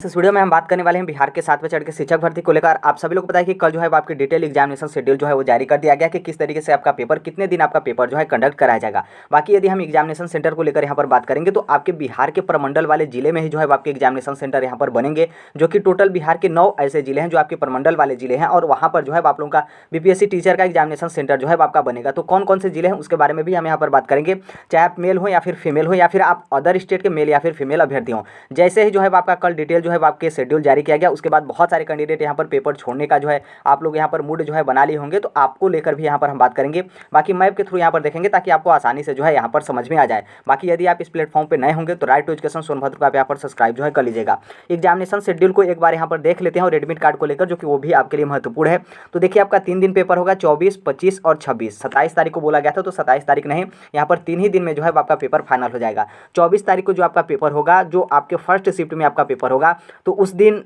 इस वीडियो में हम बात करने वाले हैं बिहार के 7वें चरण के शिक्षक भर्ती को लेकर। आप सभी लोग को पता है कि कल जो है वो आपकी डिटेल एग्जामिनेशन शेड्यूल जो है वो जारी कर दिया गया कि किस तरीके से आपका पेपर, कितने दिन आपका पेपर जो है कंडक्ट कराया जाएगा। बाकी यदि हम एग्जामिनेशन सेंटर को लेकर यहाँ पर बात करेंगे तो आपके बिहार के प्रमंडल वाले जिले में ही जो है आपके एग्जामिनेशन सेंटर यहाँ पर बनेंगे, जो कि टोटल बिहार के 9 ऐसे जिले हैं जो आपके प्रमंडल वाले जिले हैं, और वहाँ पर जो है आप लोगों का बीपीएससी टीचर का एग्जामिनेशन सेंटर जो है आपका बनेगा। तो कौन कौन से जिले हैं उसके बारे में भी हम यहाँ पर बात करेंगे, चाहे आप मेल हो या फिर फीमेल हो, या फिर आप अदर स्टेट के मेल या फिर फीमेल अभ्यर्थी हो। जैसे ही जो है आपका कल डिटेल जो है आपके शेड्यूल जारी किया गया, उसके बाद बहुत सारे कैंडिडेट यहाँ पर पेपर छोड़ने का जो है आप लोग यहाँ पर मूड जो है बना लिए होंगे, तो आपको लेकर भी यहाँ पर हम बात करेंगे। बाकी मैप के थ्रू यहाँ पर देखेंगे ताकि आपको आसानी से जो है यहाँ पर समझ में आ जाए। बाकी यदि आप इस प्लेटफॉर्म पे नए होंगे तो राइट टू एजुकेशन सोनभद्र को आप यहाँ पर सब्सक्राइब जो है कर लीजिएगा। एग्जामिनेशन शेड्यूल को एक बार यहाँ पर देख लेते हैं और एडमिट कार्ड को लेकर, जो कि वो भी आपके लिए महत्वपूर्ण है। तो देखिए आपका 3 दिन पेपर होगा, 24, 25 और 26। 27 तारीख को बोला गया था, तो 27 तारीख नहीं, यहाँ पर 3 ही दिन में जो है आपका पेपर फाइनल हो जाएगा। 24 तारीख को जो आपका पेपर होगा, जो आपके फर्स्ट शिफ्ट में आपका पेपर होगा, तो उस दिन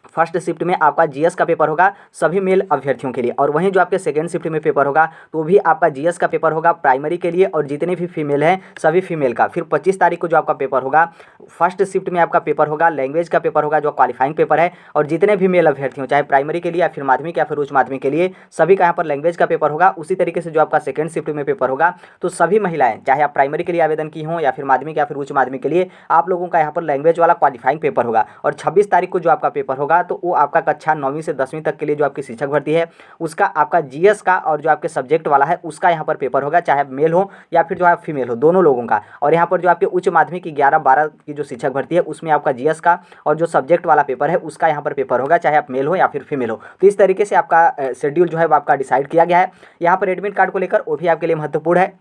फर्स्ट शिफ्ट में आपका जीएस का पेपर होगा सभी मेल अभ्यर्थियों के लिए, और वहीं जो आपके सेकंड शिफ्ट में पेपर होगा तो भी आपका जीएस का पेपर होगा प्राइमरी के लिए, और जितने भी फीमेल हैं सभी फीमेल का। फिर 25 तारीख को जो आपका पेपर होगा, फर्स्ट शिफ्ट में आपका पेपर होगा, लैंग्वेज का पेपर होगा जो क्वालिफाइंग पेपर है, और जितने भी मेल अभ्यर्थी हो चाहे प्राइमरी के लिए या फिर माध्यमिक या फिर उच्च माध्यमिक के लिए, सभी का यहाँ पर लैंग्वेज का पेपर होगा। उसी तरीके से जो आपका सेकंड शिफ्ट में पेपर होगा, तो सभी महिलाएं चाहे आप प्राइमरी के लिए आवेदन की हों या फिर माध्यमिक या फिर उच्च माध्यमिक के लिए, आप लोगों का यहाँ पर लैंग्वेज वाला क्वालिफाइंग पेपर होगा। और 26 तारीख को जो आपका पेपर होगा, तो वो आपका कक्षा 9वीं से 10वीं तक के लिए जो आपकी शिक्षक भर्ती है उसका आपका जीएस का और जो आपके सब्जेक्ट वाला है उसका यहाँ पर पेपर होगा, चाहे मेल हो या फिर जो है फीमेल हो, दोनों लोगों का। और यहाँ पर जो आपके उच्च माध्यमिक की 11-12 की जो शिक्षक भर्ती है उसमें आपका जीएस का और जो सब्जेक्ट वाला पेपर है उसका यहाँ पर पेपर होगा, चाहे आप मेल हो या फिर फीमेल हो। तो इस तरीके से आपका शेड्यूल जो है आपका डिसाइड किया गया है। यहाँ पर एडमिट कार्ड को लेकर वो भी आपके लिए महत्वपूर्ण है।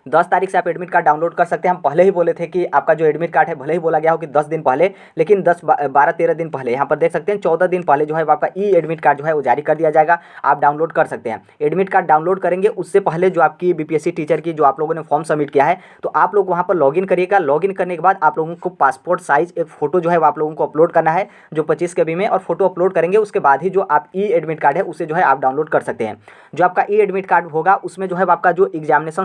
10 तारीख से आप एडमिट कार्ड डाउनलोड कर सकते हैं। हम पहले ही बोले थे कि आपका जो एडमिट कार्ड है, भले ही बोला गया हो कि 10 दिन पहले, लेकिन 12-13 दिन पहले, यहाँ पर देख सकते हैं 14 दिन पहले जो है आपका ई एडमिट कार्ड जो है वो जारी कर दिया जाएगा, आप डाउनलोड कर सकते हैं। एडमिट कार्ड डाउनलोड करेंगे उससे पहले जो आपकी बीपीएससी टीचर की जो आप लोगों ने फॉर्म सबमिट किया है, तो आप लोग वहाँ पर लॉगिन करिएगा। लॉगिन करने के बाद आप लोगों को पासपोर्ट साइज एक फोटो जो है आप लोगों को अपलोड करना है, जो 25 KB में, और फोटो अपलोड करेंगे उसके बाद ही जो आप ई एडमिट कार्ड है उसे जो है आप डाउनलोड कर सकते हैं। जो आपका ई एडमिट कार्ड होगा उसमें जो है आपका जो एग्जामिनेशन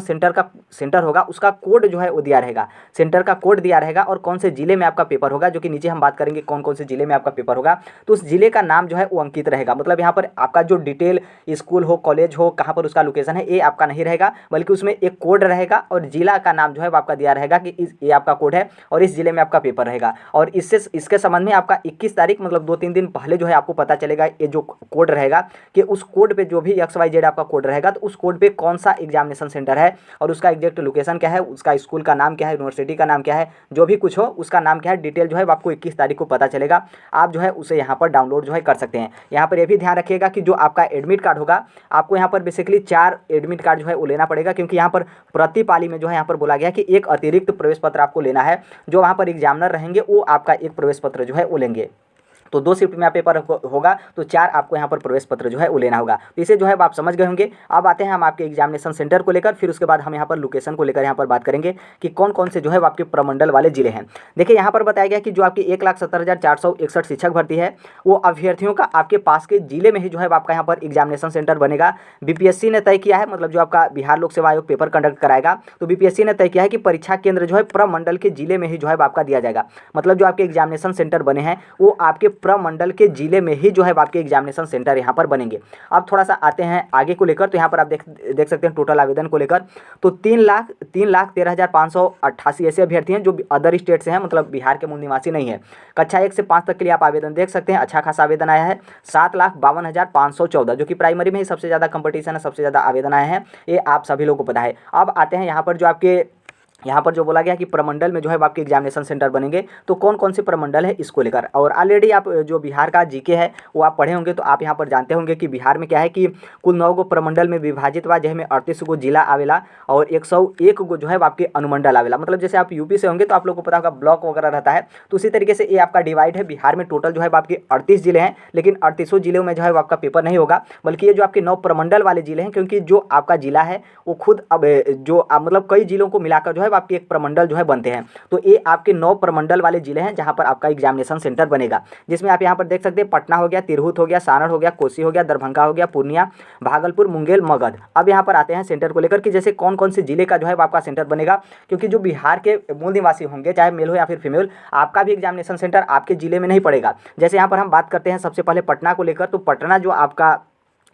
सेंटर होगा उसका कोड जो है वो दिया रहेगा, सेंटर का कोड दिया रहेगा, और कौन से जिले में आपका पेपर होगा, जो कि नीचे हम बात करेंगे कौन कौन से जिले में आपका पेपर होगा। तो उस जिले का नाम जो है वो अंकित रहेगा, मतलब यहाँ पर आपका जो डिटेल स्कूल हो, कॉलेज हो, कहाँ पर उसका लोकेशन है, ये आपका नहीं रहेगा, बल्कि उसमें एक कोड रहेगा और जिला का नाम जो है वो आपका दिया रहेगा कि ये आपका कोड है और इस जिले में आपका पेपर रहेगा। और इसके संबंध में आपका 21 तारीख मतलब 2-3 दिन पहले जो है आपको पता चलेगा ये जो कोड रहेगा कि उस कोड पे जो भी XYZ आपका कोड रहेगा, तो उस कोड पे कौन सा एग्जामिनेशन सेंटर है और उसका एग्जैक्ट लोकेशन क्या है, उसका स्कूल का नाम क्या है, यूनिवर्सिटी का नाम क्या है, जो भी कुछ हो उसका नाम क्या है, डिटेल जो है आपको 21 तारीख को पता चलेगा। आप जो है उसे यहाँ पर डाउनलोड जो है कर सकते हैं। यहाँ पर यह भी ध्यान रखिएगा कि जो आपका एडमिट कार्ड होगा, आपको यहाँ पर बेसिकली 4 एडमिट कार्ड जो है वो लेना पड़ेगा, क्योंकि यहाँ पर प्रति पाली में जो है यहाँ पर बोला गया कि एक अतिरिक्त प्रवेश पत्र आपको लेना है। जो वहाँ पर एग्जामिनर रहेंगे वो आपका एक प्रवेश पत्र जो है वो लेंगे। तो 2 शिफ्ट में आप पेपर होगा तो 4 आपको यहाँ पर प्रवेश पत्र जो है वो लेना होगा। तो इसे जो है आप समझ गए होंगे। अब आते हैं हम आपके एग्जामिनेशन सेंटर को लेकर, फिर उसके बाद हम यहाँ पर लोकेशन को लेकर यहाँ पर बात करेंगे कि कौन कौन से जो है आपके प्रमंडल वाले जिले हैं। देखिए यहाँ पर बताया गया कि जो आपकी 1,70,461 शिक्षक भर्ती है वो अभ्यर्थियों का आपके पास के जिले में ही जो है आपका यहाँ पर एग्जामिनेशन सेंटर बनेगा। बीपीएससी ने तय किया है, मतलब जो आपका बिहार लोक सेवा आयोग पेपर कंडक्ट कराएगा, तो बीपीएससी ने तय किया है कि परीक्षा केंद्र जो है प्रमंडल के जिले में ही जो है आपका दिया जाएगा। मतलब जो आपके एग्जामिनेशन सेंटर बने हैं वो आपके प्रमंडल के जिले में ही जो है आपके एग्जामिनेशन सेंटर यहाँ पर बनेंगे। अब थोड़ा सा आते हैं आगे को लेकर, तो यहाँ पर आप देख सकते हैं टोटल आवेदन को लेकर, तो 3,13,588 ऐसे अभ्यर्थी हैं जो अदर स्टेट से हैं, मतलब बिहार के मूल निवासी नहीं है। कक्षा 1 से 5 तक के लिए आप आवेदन देख सकते हैं। अच्छा खासा आवेदन आया है, 7,52,514, जो कि प्राइमरी में ही सबसे ज़्यादा कंपटीशन है, सबसे ज़्यादा आवेदन आए हैं, ये आप सभी लोगों को पता है। अब आते हैं यहाँ पर जो आपके यहाँ पर जो बोला गया कि प्रमंडल में जो है आपके एग्जामिनेशन सेंटर बनेंगे, तो कौन कौन से प्रमंडल है इसको लेकर। और ऑलरेडी आप जो बिहार का जीके है वो आप पढ़े होंगे, तो आप यहाँ पर जानते होंगे कि बिहार में क्या है कि कुल 9 गो प्रमंडल में विभाजित हुआ, जिसमें 38 गो जिला आवेला और 101 गो जो है आपके अनुमंडल आवेला। मतलब जैसे आप यूपी से होंगे तो आप लोग को पता होगा ब्लॉक वगैरह रहता है, तो उसी तरीके से ये आपका डिवाइड है। बिहार में टोटल जो है आपके 38 जिले हैं, लेकिन 38 जिलों में जो है आपका पेपर नहीं होगा, बल्कि ये जो आपके 9 प्रमंडल वाले जिले हैं, क्योंकि जो आपका जिला है वो खुद अब जो मतलब कई जिलों को मिलाकर जो है आपके एक प्रमंडल जो है बनते हैं। तो ये आपके 9 प्रमंडल वाले जिले हैं जहाँ पर आपका एग्जामिनेशन सेंटर बनेगा, जिसमें आप यहाँ पर देख सकते हैं पटना हो गया, तिरहुत हो गया, सारण हो गया, कोसी हो गया, दरभंगा हो गया, पूर्णिया, भागलपुर, मुंगेर, मगध। अब यहाँ पर आते हैं सेंटर को लेकर कि जैसे कौन कौन से जिले का जो है आपका सेंटर बनेगा, क्योंकि जो बिहार के मूल निवासी होंगे, चाहे मेल हो या फिर फीमेल, आपका भी एग्जामिनेशन सेंटर आपके जिले में नहीं पड़ेगा। जैसे यहाँ पर हम बात करते हैं सबसे पहले पटना को लेकर, तो पटना जो आपका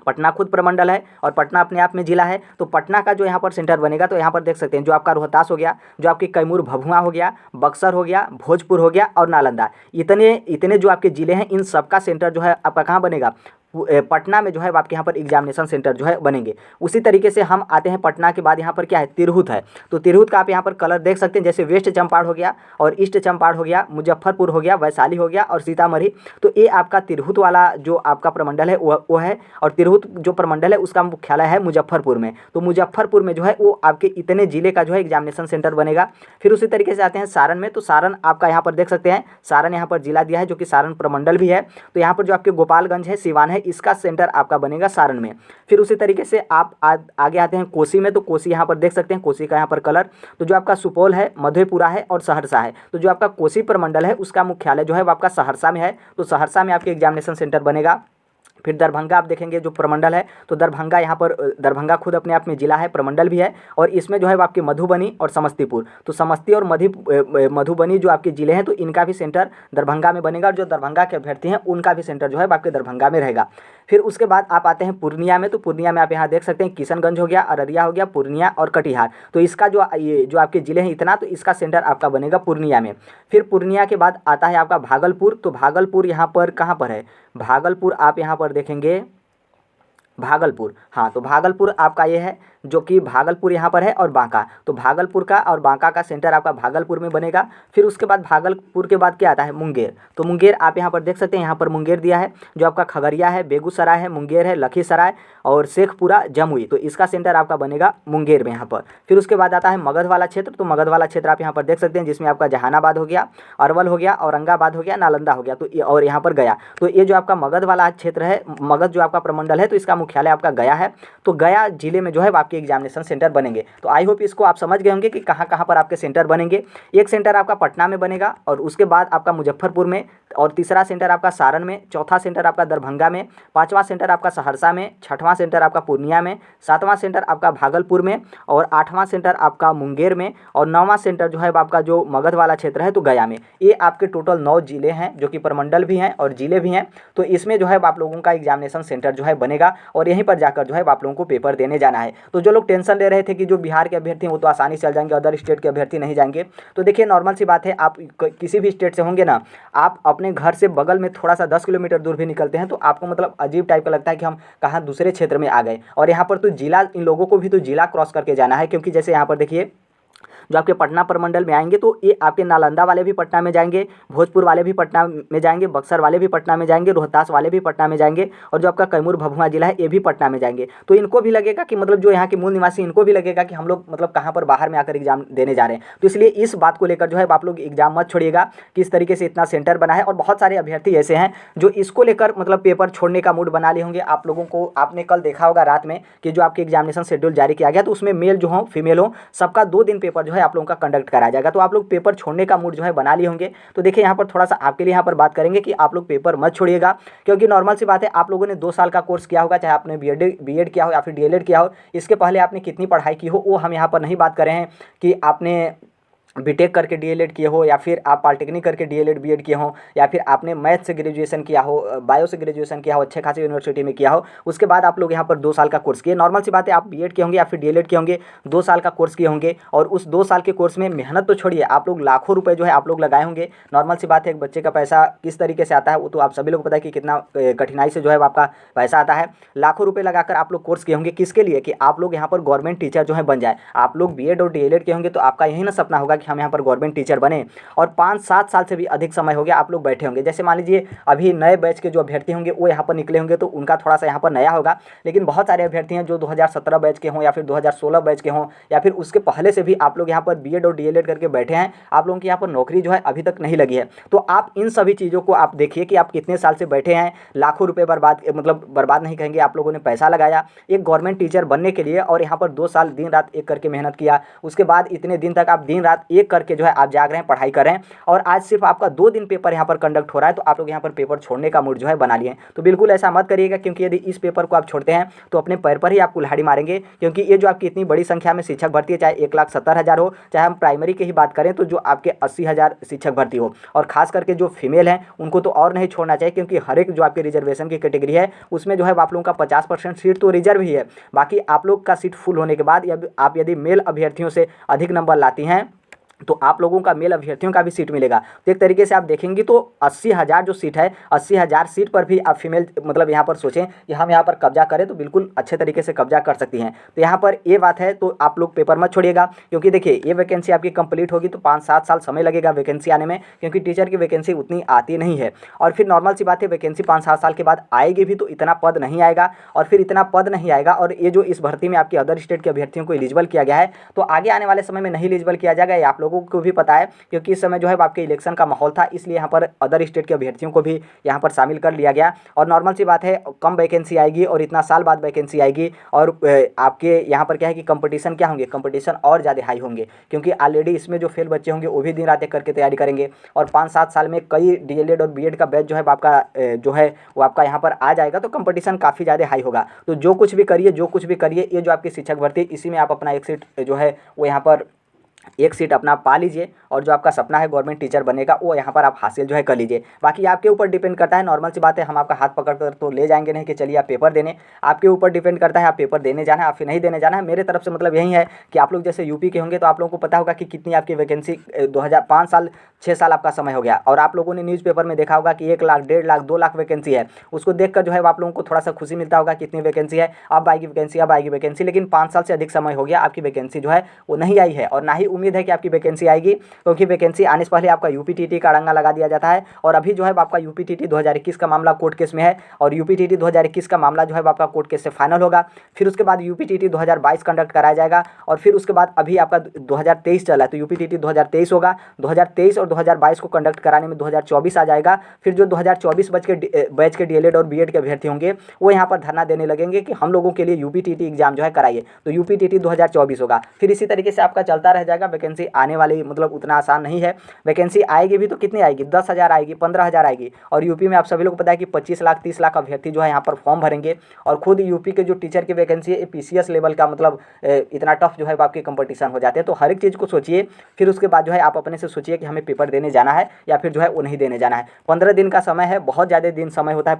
पटना खुद प्रमंडल है और पटना अपने आप में जिला है। तो पटना का जो यहाँ पर सेंटर बनेगा, तो यहाँ पर देख सकते हैं जो आपका रोहतास हो गया, जो आपकी कैमूर भभुआ हो गया, बक्सर हो गया, भोजपुर हो गया और नालंदा, इतने इतने जो आपके जिले हैं, इन सबका सेंटर जो है आपका कहाँ बनेगा, पटना में जो है आपके यहाँ पर एग्जामिनेशन सेंटर जो है बनेंगे। उसी तरीके से हम आते हैं पटना के बाद यहाँ पर क्या है, तिरहुत है। तो तिरहुत का आप यहाँ पर कलर देख सकते हैं, जैसे वेस्ट चंपारण हो गया और ईस्ट चंपारण हो गया, मुजफ्फरपुर हो गया, वैशाली हो गया और सीतामढ़ी। तो ये आपका तिरहुत वाला जो आपका प्रमंडल है वो है, और तिरहुत जो प्रमंडल है उसका मुख्यालय है मुजफ्फरपुर में। तो मुजफ्फरपुर में जो है वो आपके इतने जिले का जो है एग्जामिनेशन सेंटर बनेगा। फिर उसी तरीके से आते हैं सारण में, तो सारण आपका यहाँ पर देख सकते हैं, सारण यहाँ पर जिला दिया है जो कि सारण प्रमंडल भी है। तो यहाँ पर जो आपके गोपालगंज है, सिवान है, इसका सेंटर आपका बनेगा सारण में। फिर उसी तरीके से आप आगे आते हैं कोसी में, तो कोसी यहाँ पर देख सकते हैं, कोसी का यहाँ पर कलर, तो जो आपका सुपौल है, मधेपुरा है और सहरसा है। तो जो आपका कोसी प्रमंडल है उसका मुख्यालय जो है वो आपका सहरसा में है। तो सहरसा में आपके एग्जामिनेशन सेंटर बनेगा। फिर दरभंगा आप देखेंगे जो प्रमंडल है, तो दरभंगा यहाँ पर दरभंगा खुद अपने आप में जिला है, प्रमंडल भी है, और इसमें जो है वो आपके मधुबनी और समस्तीपुर, तो समस्ती और मधुबनी जो आपके जिले हैं, तो इनका भी सेंटर दरभंगा में बनेगा, और जो दरभंगा के अभ्यर्थी हैं उनका भी सेंटर जो है आपके दरभंगा में रहेगा। फिर उसके बाद आप आते हैं पूर्णिया में, तो पूर्णिया में आप यहाँ देख सकते हैं किशनगंज हो गया, अररिया हो गया, पूर्णिया और कटिहार। तो इसका जो आपके जिले हैं इतना, तो इसका सेंटर आपका बनेगा पूर्णिया में। फिर पूर्णिया के बाद आता है आपका भागलपुर, तो भागलपुर यहाँ पर कहाँ पर है, भागलपुर आप यहाँ पर देखेंगे भागलपुर, हाँ, तो भागलपुर आपका ये है जो कि भागलपुर यहाँ पर है, और बांका, तो भागलपुर का और बांका का सेंटर आपका भागलपुर में बनेगा। फिर उसके बाद भागलपुर के बाद क्या आता है, मुंगेर, तो मुंगेर आप यहाँ पर देख सकते हैं, यहाँ पर मुंगेर दिया है, जो आपका खगड़िया है, बेगूसराय है, मुंगेर है, लखीसराय और शेखपुरा, जमुई, तो इसका सेंटर आपका बनेगा मुंगेर में यहाँ पर। फिर उसके बाद आता है मगध वाला क्षेत्र, तो मगध वाला क्षेत्र आप यहाँ पर देख सकते हैं, जिसमें आपका जहानाबाद हो गया, अरवल हो गया, औरंगाबाद हो गया, नालंदा हो गया, तो और यहाँ पर गया। तो ये जो आपका मगध वाला क्षेत्र है, मगध जो आपका प्रमंडल है, तो इसका मुख्यालय आपका गया है। तो गया जिले में जो है आपके एग्जामिनेशन सेंटर बनेंगे। तो आई होप इसको आप समझ गए होंगे कि कहाँ कहाँ पर आपके सेंटर बनेंगे। एक सेंटर आपका पटना में बनेगा, और उसके बाद आपका मुजफ्फरपुर में, और तीसरा सेंटर आपका सारण में, चौथा सेंटर आपका दरभंगा में, पांचवा सेंटर आपका सहरसा में, छठवां सेंटर आपका पूर्णिया में, सातवां सेंटर आपका भागलपुर में, और आठवां सेंटर आपका मुंगेर में, और नौवां सेंटर जो है आपका जो मगध वाला क्षेत्र है तो गया में। ये आपके टोटल 9 जिले हैं जो कि प्रमंडल भी हैं और जिले भी हैं। तो इसमें जो है आप लोगों का एग्जामिनेशन सेंटर जो है बनेगा, और यहीं पर जाकर जो है आप लोगों को पेपर देने जाना है। तो जो लोग टेंशन ले रहे थे कि जो बिहार के अभ्यर्थी हैं वो तो आसानी से चल जाएंगे, अदर स्टेट के अभ्यर्थी नहीं जाएंगे, तो देखिए नॉर्मल सी बात है, आप किसी भी स्टेट से होंगे ना, आप अपने घर से बगल में थोड़ा सा 10 किलोमीटर दूर भी निकलते हैं तो आपको मतलब अजीब टाइप का लगता है कि हम कहाँ दूसरे क्षेत्र में आ गए। और यहाँ पर तो जिला, इन लोगों को भी तो जिला क्रॉस करके जाना है, क्योंकि जैसे यहाँ पर देखिए जो आपके पटना प्रमंडल में आएंगे तो ये आपके नालंदा वाले भी पटना में जाएंगे, भोजपुर वाले भी पटना में जाएंगे, बक्सर वाले भी पटना में जाएंगे, रोहतास वाले भी पटना में जाएंगे, और जो आपका कैमूर भभुआ जिला है ये भी पटना में जाएंगे। तो इनको भी लगेगा कि मतलब जो यहाँ के मूल निवासी, इनको भी लगेगा कि हम लोग मतलब कहाँ पर बाहर में आकर एग्जाम देने जा रहे हैं। तो इसलिए इस बात को लेकर जो है आप लोग एग्जाम मत छोड़िएगा, किस तरीके से इतना सेंटर बना है। और बहुत सारे अभ्यर्थी ऐसे हैं जो इसको लेकर मतलब पेपर छोड़ने का मूड बना लिए होंगे। आप लोगों को, आपने कल देखा होगा रात में कि जो आपके एग्जामिनेशन शेड्यूल जारी किया गया, तो उसमें मेल जो हो फीमेल हो सबका 2 दिन पेपर जो है आप लोगों का कंडक्ट कराया जाएगा। तो आप लोग पेपर छोड़ने का मूड जो है बना लिए होंगे। तो देखिए यहाँ पर थोड़ा सा आपके लिए यहाँ पर बात करेंगे कि आप लोग पेपर मत छोड़िएगा, क्योंकि नॉर्मल सी बात है, आप लोगों ने 2 साल का कोर्स किया होगा, चाहे आपने बीएड किया हो या फिर डीएलएड किया हो, इसके पहले आपने कितनी पढ़ाई की हो वो हम यहाँ पर नहीं बात कर रहे हैं कि आपने बीटेक करके डीएलएड किए हो, या फिर आप पॉलिटेक्निक करके डीएलएड बीएड किए हो, या फिर आपने मैथ से ग्रेजुएशन किया हो, बायो से ग्रेजुएशन किया हो, अच्छे खासी यूनिवर्सिटी में किया हो, उसके बाद आप लोग यहाँ पर 2 साल का कोर्स किए। नॉर्मल सी बात है, आप बीएड किए होंगे या फिर डीएलएड किए होंगे, 2 साल का कोर्स किए होंगे, और उस 2 साल के कोर्स में मेहनत तो छोड़िए, आप लोग लाखों रुपये जो है आप लोग लगाए होंगे। नॉर्मल सी बात है, एक बच्चे का पैसा किस तरीके से आता है वो तो आप सभी लोग पता है कि कितना कठिनाई से जो है आपका पैसा आता है। लाखों रुपये लगाकर आप लोग कोर्स किए होंगे, किसके लिए, कि आप लोग यहाँ पर गवर्नमेंट टीचर जो है बन जाए। आप लोग बीएड और डीएलएड किए होंगे तो आपका यही ना सपना होगा कि हम यहाँ पर गवर्नमेंट टीचर बने और 5-7 साल से भी अधिक समय हो गया आप लोग बैठे होंगे। जैसे मान लीजिए अभी नए बैच के जो अभ्यर्थी होंगे वो यहाँ पर निकले होंगे तो उनका थोड़ा सा यहाँ पर नया होगा, लेकिन बहुत सारे अभ्यर्थी हैं जो 2017 बैच के हों या फिर 2016 बैच के हों या फिर उसके पहले से भी आप लोग यहाँ पर बीएड और डीएलएड करके बैठे हैं, आप लोगों की यहाँ पर नौकरी जो है अभी तक नहीं लगी है। तो आप इन सभी चीज़ों को आप देखिए कि आप कितने साल से बैठे हैं, लाखों रुपये बर्बाद, मतलब बर्बाद नहीं कहेंगे, आप लोगों ने पैसा लगाया एक गवर्नमेंट टीचर बनने के लिए और यहाँ पर 2 साल दिन रात एक करके मेहनत किया, उसके बाद इतने दिन तक आप दिन रात एक करके जो है आप जाग रहे हैं, पढ़ाई कर रहे हैं और आज सिर्फ आपका 2 दिन पेपर यहाँ पर कंडक्ट हो रहा है तो आप लोग यहाँ पर पेपर छोड़ने का मूड जो है बना लिए। तो बिल्कुल ऐसा मत करिएगा, क्योंकि यदि इस पेपर को आप छोड़ते हैं तो अपने पैर पर ही आप कुल्हाड़ी मारेंगे, क्योंकि ये जो आपकी इतनी बड़ी संख्या में शिक्षक भर्ती है, चाहे 1,70,000 हो, चाहे हम प्राइमरी की ही बात करें तो जो आपके 80,000 शिक्षक भर्ती हो, और खास करके जो फीमेल हैं उनको तो और नहीं छोड़ना चाहिए, क्योंकि हर एक जो आपके रिजर्वेशन की कैटेगरी है उसमें जो है आप लोगों का 50% सीट तो रिजर्व ही है, बाकी आप लोग का सीट फुल होने के बाद आप यदि मेल अभ्यर्थियों से अधिक नंबर लाती हैं तो आप लोगों का मेल अभ्यर्थियों का भी सीट मिलेगा। तो एक तरीके से आप देखेंगे तो 80,000 जो सीट है, 80,000 सीट पर भी आप फीमेल मतलब यहाँ पर सोचें कि हम यहाँ पर कब्जा करें तो बिल्कुल अच्छे तरीके से कब्जा कर सकती हैं। तो यहाँ पर ये बात है, तो आप लोग पेपर मत छोड़िएगा, क्योंकि देखिए ये वैकेंसी आपकी कंप्लीट होगी तो 5-7 साल समय लगेगा वैकेंसी आने में, क्योंकि टीचर की वैकेंसी उतनी आती नहीं है। और फिर नॉर्मल सी बात है, वैकेंसी 5-7 साल के बाद आएगी भी तो इतना पद नहीं आएगा, और फिर इतना पद नहीं आएगा और ये जो इस भर्ती में आपके अदर स्टेट के अभ्यर्थियों को एलिजिबल किया गया है तो आगे आने वाले समय में नहीं एलिजिबल किया जाएगा, ये आप लोगों को भी पता है, क्योंकि इस समय जो है आपके इलेक्शन का माहौल था, इसलिए यहाँ पर अदर स्टेट के अभ्यर्थियों को भी यहाँ पर शामिल कर लिया गया। और नॉर्मल सी बात है, कम वैकेंसी आएगी और इतना साल बाद वैकेंसी आएगी और आपके यहाँ पर क्या है कि कंपटीशन क्या होंगे, कंपटीशन और ज़्यादा हाई होंगे, क्योंकि ऑलरेडी इसमें जो फेल बच्चे होंगे वो भी दिन रात एक करके तैयारी करेंगे और 5-7 साल में कई डीएलएड और बीएड का बैच जो है आपका जो है वो आपका यहाँ पर आ जाएगा, तो कंपटीशन काफ़ी ज़्यादा हाई होगा। तो जो कुछ भी करिए, ये जो आपकी शिक्षक भर्ती, इसी में आप अपना एक सीट जो है वो यहाँ पर एक सीट अपना पा लीजिए और जो आपका सपना है गवर्नमेंट टीचर बनने का वो यहाँ पर आप हासिल जो है कर लीजिए। बाकी आपके ऊपर डिपेंड करता है, नॉर्मल सी बात है, हम आपका हाथ पकड़ कर तो ले जाएंगे नहीं कि चलिए आप पेपर देने, आपके ऊपर डिपेंड करता है आप पेपर देने जाना है आप फिर नहीं देने जाना है। मेरे तरफ से मतलब यही है कि आप लोग जैसे यूपी के होंगे तो आप लोगों को पता होगा कि कितनी आपकी वैकेंसी 5 साल 6 साल आपका समय हो गया, और आप लोगों ने न्यूज़पेपर में देखा होगा कि 1 लाख 1.5 लाख 2 लाख वैकेंसी है, उसको देखकर जो है आप लोगों को थोड़ा सा खुशी मिलता होगा कितनी वैकेंसी है, अब आएगी वैकेंसी, अब आएगी वैकेंसी, लेकिन 5 साल से अधिक समय हो गया आपकी वैकेंसी जो है वो नहीं आई है और ना ही उम्मीद है कि आपकी वैकेंसी आएगी, क्योंकि वैकेंसी आने से पहले आपका यूपीटीटी का अड़ंगा लगा दिया जाता है। और अभी जो है आपका यूपीटीटी 2021 का मामला कोर्ट केस में है और यूपीटीटी 2021 का मामला जो है आपका कोर्ट केस से फाइनल होगा, फिर उसके बाद यूपीटीटी 2022 कंडक्ट कराया जाएगा और फिर उसके बाद अभी आपका 2023 चला है तो यूपीटीटी 2023 होगा, 2023 और 2022 को कंडक्ट कराने में 2024 आ जाएगा। फिर जो 2024 बैच के डीएलएड और बीएड के अभ्यर्थी होंगे वो यहाँ पर धरना देने लगेंगे कि हम लोगों के लिए यूपीटीटी एग्जाम जो है कराइए, तो यूपीटीटी 2024 होगा। फिर इसी तरीके से आपका चलता रह जाएगा। वैकेंसी आने वाली मतलब उतना आसान नहीं है, वैकेंसी आएगी भी तो कितनी आएगी, 10,000 आएगी, 15,000 आएगी। और यूपी में आप सभी लोग पता है कि 25 लाख 30 लाख अभ्यर्थी जो है यहाँ पर फॉर्म भरेंगे और खुद यूपी के जो टीचर की वैकेंसी है पीसीएस लेवल का मतलब इतना टफ जो है आपके कंपटीशन हो जाते हैं। तो हर एक चीज़ को सोचिए, फिर उसके बाद जो है आप अपने से सोचिए कि हमें पेपर देने जाना है या फिर जो है वो नहीं देने जाना है। 15 दिन का समय है, बहुत ज़्यादा दिन समय होता है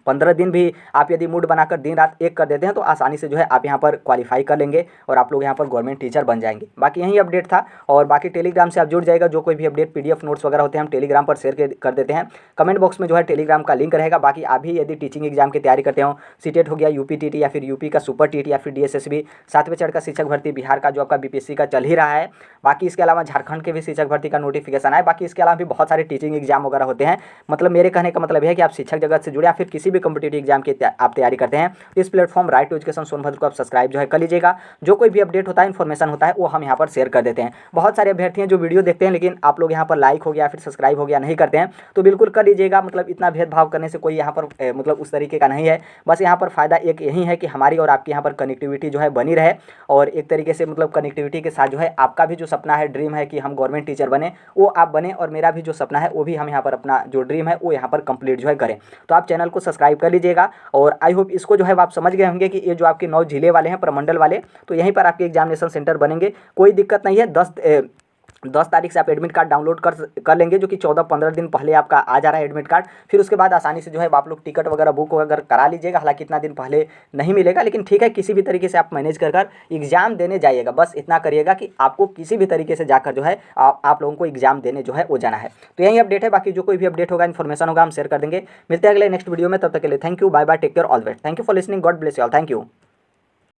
15 दिन भी आप यदि मूड बनाकर दिन रात एक कर देते हैं तो आसानी से जो है आप यहाँ पर क्वालिफाई कर लेंगे और आप लोग यहाँ पर गवर्नमेंट टीचर बन जाएंगे। बाकी यही अपडेट था और बाकी टेलीग्राम से आप जुड़ जाएगा, जो कोई भी अपडेट पीडीएफ नोट्स वगैरह होते हैं हम टेलीग्राम पर शेयर कर देते हैं। कमेंट बॉक्स में जो है टेलीग्राम का लिंक रहेगा। बाकी आप भी यदि टीचिंग एग्जाम की तैयारी करते हो, सीटेट हो गया, यूपीटीटी या फिर यूपी का सुपर टीटी या फिर डीएसएसबी, 7वें चरण का शिक्षक भर्ती बिहार का जो आपका बीपीएससी का चल ही रहा है, बाकी इसके अलावा झारखंड के भी शिक्षक भर्ती का नोटिफिकेशन आए, बाकी इसके अलावा भी बहुत सारे टीचिंग एग्जाम वगैरह होते हैं। मतलब मेरे कहने का मतलब है कि आप शिक्षक जगत से जुड़े या फिर किसी भी कॉम्पिटिटिव एग्जाम की आप तैयारी करते हैं तो इस platform right to education Sonbhadra को आप सब्सक्राइब जो है कर लीजिएगा। जो कोई भी अपडेट होता है, इन्फॉर्मेशन होता है, वो हम यहाँ पर शेयर कर देते हैं। बहुत सारे अभ्यर्थी हैं जो वीडियो देखते हैं लेकिन आप लोग यहाँ पर लाइक हो गया फिर सब्सक्राइब हो गया नहीं करते हैं, तो बिल्कुल कर लीजिएगा। मतलब इतना भेदभाव करने से कोई यहाँ पर मतलब उस तरीके का नहीं है। बस यहाँ पर फ़ायदा एक यही है कि हमारी और आपकी यहाँ पर कनेक्टिविटी जो है बनी रहे और एक तरीके से मतलब कनेक्टिविटी के साथ जो है आपका भी जो सपना है, ड्रीम है कि हम गवर्नमेंट टीचर बने, वो आप बने और मेरा भी जो सपना है वो भी हम यहाँ पर अपना जो ड्रीम है वो यहाँ पर कंप्लीट जो है करें। तो आप चैनल को सब्सक्राइब कर लीजिएगा और आई होप इसको जो है आप समझ गए होंगे कि ये जो आपके 9 जिले वाले हैं प्रमंडल वाले, तो यहीं पर आपके एग्जामिनेशन सेंटर बनेंगे। कोई दिक्कत नहीं है। 10 तारीख से आप एडमिट कार्ड डाउनलोड कर लेंगे, जो कि 14-15 दिन पहले आपका आ जा रहा है एडमिट कार्ड। फिर उसके बाद आसानी से जो है आप लोग टिकट वगैरह बुक वगैरह करा लीजिएगा। हालांकि इतना दिन पहले नहीं मिलेगा, लेकिन ठीक है, किसी भी तरीके से आप मैनेज कर एग्जाम देने जाइएगा। बस इतना करिएगा कि आपको किसी भी तरीके से जाकर जो है आप लोगों को एग्जाम देने जो है वो जाना है। तो यही अपडेट है। बाकी जो कोई भी अपडेट होगा, इन्फॉर्मेशन होगा, हम शेयर कर देंगे। मिलते हैं अगले नेक्स्ट वीडियो में, तब तक के लिए thank you, bye bye, take care, all the best. Thank you for listening, God bless you all, thank you.